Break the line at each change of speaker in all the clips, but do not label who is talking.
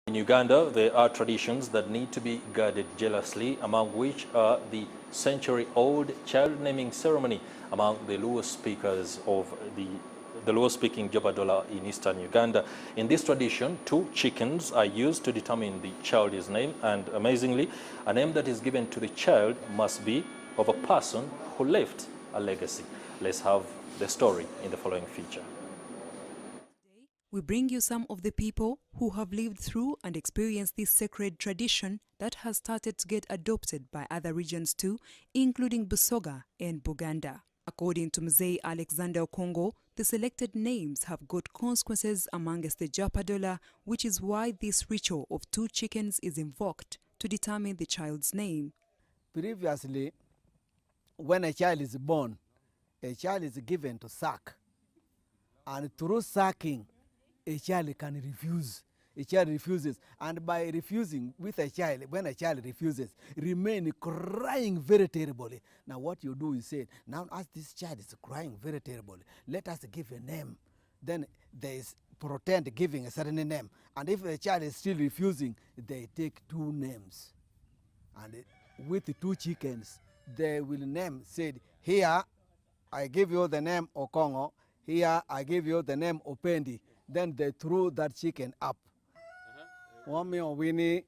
In Uganda, there are traditions that need to be guarded jealously, among which are the century-old child naming ceremony among the Luo speakers of the Luo-speaking Jobadola in eastern Uganda. In this tradition, 2 chickens are used to determine the child's name, and amazingly, a name that is given to the child must be of a person who left a legacy. Let's have the story in the following feature.
We bring you some of the people who have lived through and experienced this sacred tradition that has started to get adopted by other regions too, including Busoga and Buganda. According to Mzee Alexander Okongo, the selected names have got consequences amongst the Japadola, which is why this ritual of 2 chickens is invoked to determine the child's name.
Previously, when a child is born, a child is given to suck, and through sucking, a child can refuse. A child refuses, and by refusing with a child, when a child refuses, remain crying very terribly. Now what you do is say, now as this child is crying very terribly, let us give a name. Then they pretend giving a certain name, and if the child is still refusing, they take 2 names. And with the 2 chickens, they will name, said, here I give you the name Okongo, here I give you the name Opendi. Then they threw that chicken up. Wami owini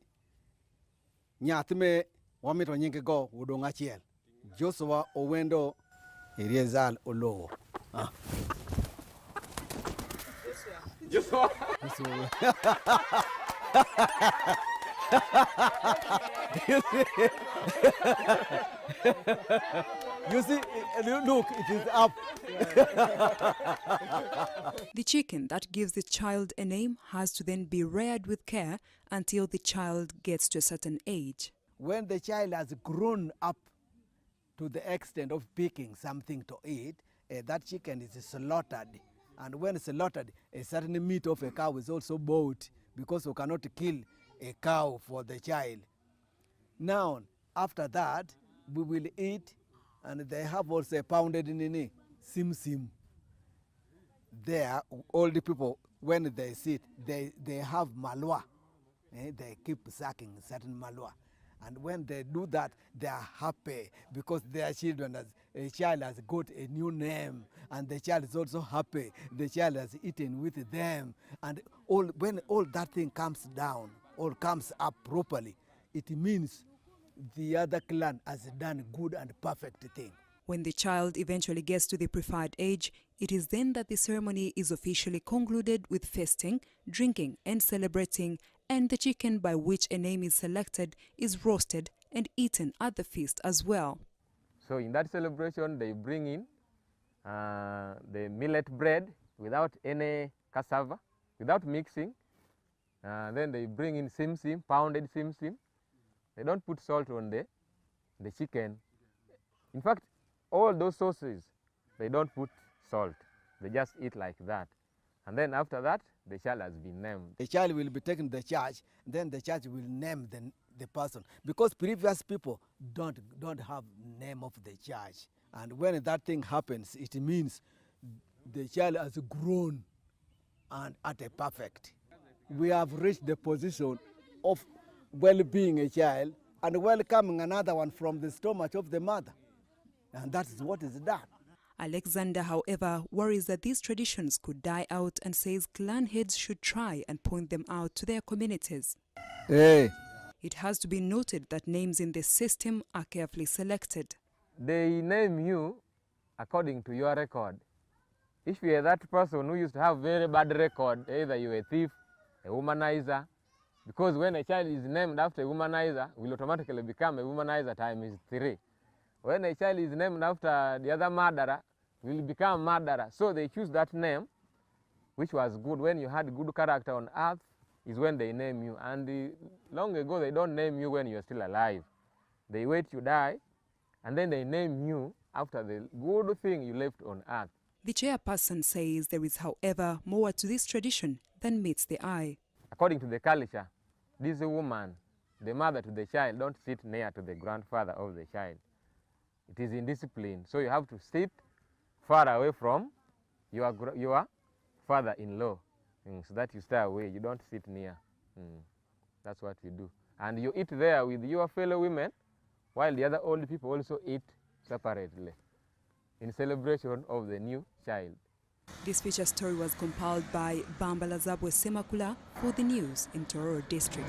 nyatme wami to nyinge go udonga chiel. Joshua Owendo Iriezal Olowo. Joshua. You see, look, it is up.
The chicken that gives the child a name has to then be reared with care until the child gets to a certain age.
When the child has grown up to the extent of picking something to eat, that chicken is slaughtered. And when it's slaughtered, a certain meat of a cow is also bought, because you cannot kill a cow for the child. Now, after that, we will eat, and they have also pounded in sim. There, all the people, when they sit, they have malwa. They keep sucking certain malwa. And when they do that, they are happy because their children, a child has got a new name, and the child is also happy. The child has eaten with them. And when all that thing comes down, or comes up properly, it means the other clan has done good and perfect thing.
When the child eventually gets to the preferred age, it is then that the ceremony is officially concluded with feasting, drinking and celebrating, and the chicken by which a name is selected is roasted and eaten at the feast as well.
So in that celebration, they bring in the millet bread without any cassava, without mixing. Then they bring in sim, pounded sim. They don't put salt on the chicken. In fact, all those sauces, they don't put salt. They just eat like that. And then after that, the child has been named.
The child will be taken to the church, then the church will name the person. Because previous people don't have name of the church. And when that thing happens, it means the child has grown and at a perfect. We have reached the position of well-being a child and welcoming another one from the stomach of the mother. And that is what is done.
Alexander, however, worries that these traditions could die out and says clan heads should try and point them out to their communities.
Hey.
It has to be noted that names in this system are carefully selected.
They name you according to your record. If you are that person who used to have very bad record, either you are a thief, a womanizer, because when a child is named after a womanizer, will automatically become a womanizer times 3. When a child is named after the other murderer, will become murderer. So they choose that name, which was good. When you had good character on earth, is when they name you. And long ago, they don't name you when you're still alive. They wait you die, and then they name you after the good thing you left on earth.
The chairperson says there is, however, more to this tradition than meets the eye.
According to the culture, this woman, the mother to the child, don't sit near to the grandfather of the child. It is indiscipline. So you have to sit far away from your father-in-law, so that you stay away. You don't sit near. That's what we do. And you eat there with your fellow women, while the other old people also eat separately in celebration of the new child.
This feature story was compiled by Bambala Zabwe Semakula for the news in Tororo District.